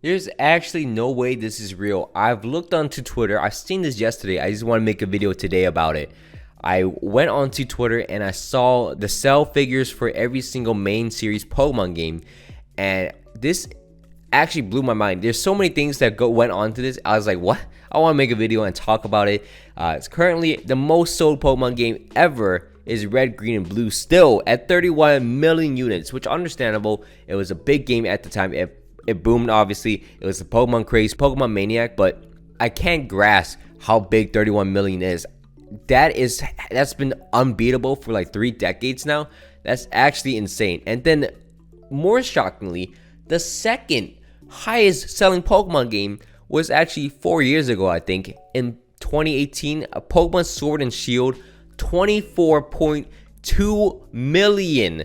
There's actually no way this is real. I've looked onto Twitter. I've seen this yesterday. I just want to make a video today about it. I went onto Twitter and I saw the sell figures for every single main series Pokemon game, and this actually blew my mind. There's so many things that went on to this. I was like, what? I want to make a video and talk about it. It's currently the most sold Pokemon game ever is Red, Green, and Blue, still at 31 million units, which understandable. It was a big game at the time. It boomed, obviously. It was a Pokemon craze, Pokemon Maniac, but I can't grasp how big 31 million is. That's been unbeatable for like 3 decades now. That's actually insane. And then, more shockingly, the second highest selling Pokemon game was actually 4 years ago, I think, in 2018. A Pokemon Sword and Shield, 24.2 million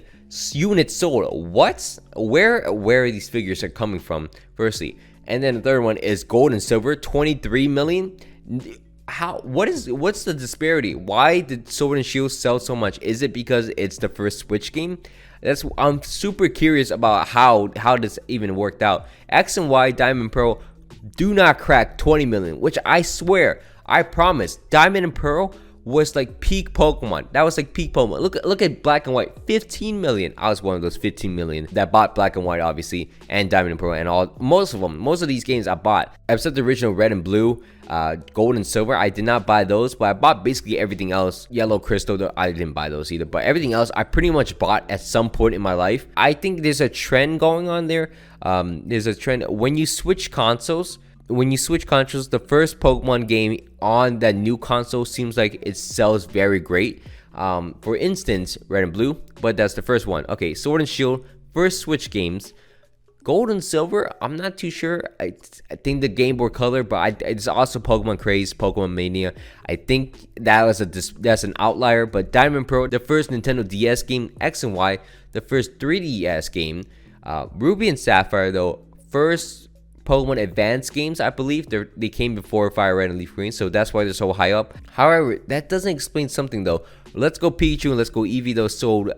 units sold. What? Where are these figures are coming from? Firstly, and then the third one is Gold and Silver, 23 million. What's the disparity? Why did Sword and Shield sell so much? Is it because it's the first Switch game? I'm super curious about how this even worked out. X and Y, Diamond Pearl do not crack 20 million, which I swear, I promise, Diamond and Pearl was like peak Pokemon. That was like peak Pokemon. Look at Black and White, 15 million. I was one of those 15 million that bought Black and White, obviously, and Diamond and Pearl, and most of these games I bought, except the original Red and Blue, Gold and Silver. I did not buy those, but I bought basically everything else. Yellow, Crystal, I didn't buy those either, but everything else I pretty much bought at some point in my life. I think there's a trend going on there. There's a trend when you switch consoles. The first Pokemon game on that new console seems like it sells very great. For instance, Red and Blue, but that's the first one. Okay, Sword and Shield, first Switch games. Gold and Silver, I'm not too sure. I think the Game Boy Color, but it's also Pokemon Craze, Pokemon Mania. I think that's an outlier. But Diamond Pearl, the first Nintendo DS game. X and Y, the first 3DS game. Ruby and Sapphire, though, first Pokemon Advance games, I believe. They came before Fire Red and Leaf Green, so that's why they're so high up. However, that doesn't explain something though. Let's Go Pikachu and Let's Go Eevee, though, sold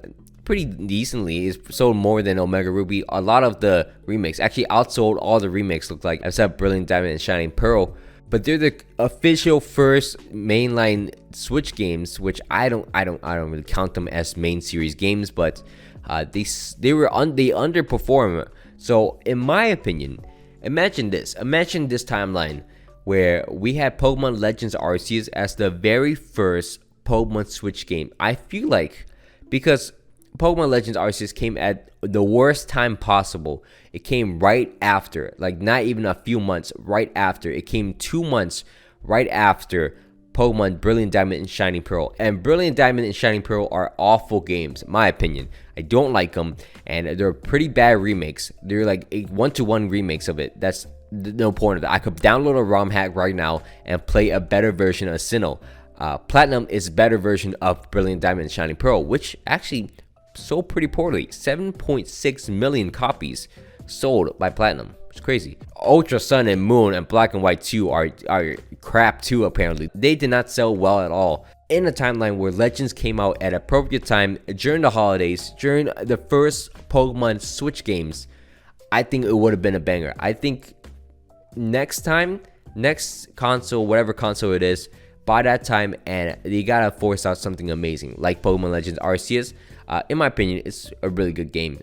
pretty decently. It's sold more than Omega Ruby. A lot of the remakes actually outsold all the remakes, look like, except Brilliant Diamond and Shining Pearl. But they're the official first mainline Switch games, which I don't really count them as main series games, but they underperform. So in my opinion, imagine this timeline where we had Pokemon Legends Arceus as the very first Pokemon Switch game. I feel like because Pokemon Legends Arceus came at the worst time possible. It came right after, like not even a few months, right after. It came 2 months right after Pokemon Brilliant Diamond and Shining Pearl. And Brilliant Diamond and Shining Pearl are awful games, in my opinion. I don't like them, and they're pretty bad remakes. They're like a 1-to-1 remakes of it. That's no point of that. I could download a ROM hack right now and play a better version of Sinnoh. Platinum is a better version of Brilliant Diamond and Shining Pearl, which actually sold pretty poorly. 7.6 million copies sold by Platinum. It's crazy. Ultra Sun and Moon and Black and White 2 are crap too, apparently. They did not sell well at all. In a timeline where Legends came out at appropriate time during the holidays, during the first Pokemon Switch games, I think it would have been a banger. I think next console, whatever console it is, by that time, and they gotta force out something amazing like Pokemon Legends Arceus. In my opinion, it's a really good game.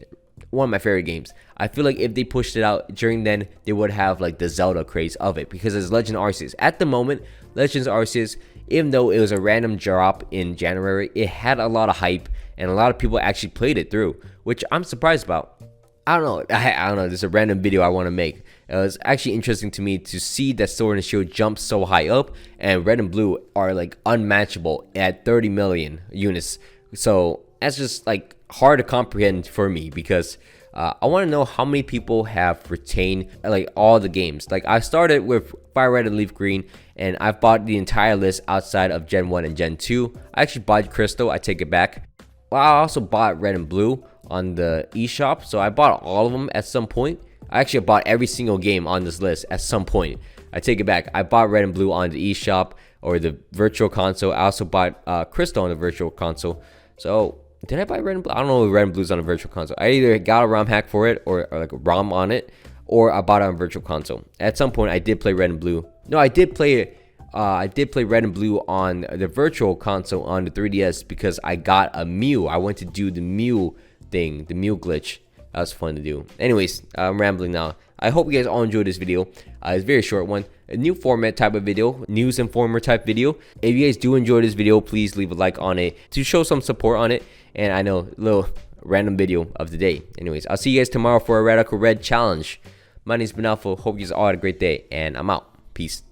One of my favorite games. I feel like if they pushed it out during then, they would have like the Zelda craze of it, because it's Legend Arceus. At the moment, Legends Arceus, even though it was a random drop in January, it had a lot of hype and a lot of people actually played it through, which I'm surprised about. I don't know. This is a random video I want to make. It was actually interesting to me to see that Sword and Shield jump so high up, and Red and Blue are like unmatchable at 30 million units. So that's just like hard to comprehend for me, because I want to know how many people have retained like all the games. Like I started with Fire Red and Leaf Green, and I've bought the entire list outside of Gen 1 and Gen 2. I actually bought Crystal, I take it back. Well, I also bought Red and Blue on the eShop, so I bought all of them at some point. I actually bought every single game on this list at some point. I take it back. I bought Red and Blue on the eShop or the Virtual Console. I also bought Crystal on the Virtual Console. So did I buy Red and Blue? I don't know if Red and Blue's on a Virtual Console. I either got a ROM hack for it or like a ROM on it, or I bought it on Virtual Console. At some point, I did play Red and Blue. No, I did play Red and Blue on the Virtual Console on the 3DS because I got a Mew. I went to do the Mew thing, the Mew glitch. That was fun to do. Anyways, I'm rambling now. I hope you guys all enjoyed this video. It's a very short one. A new format type of video, news informer type video. If you guys do enjoy this video, please leave a like on it to show some support on it. And I know, a little random video of the day. Anyways, I'll see you guys tomorrow for a Radical Red challenge. My name's Benalfo. Hope you guys all had a great day, and I'm out. Peace.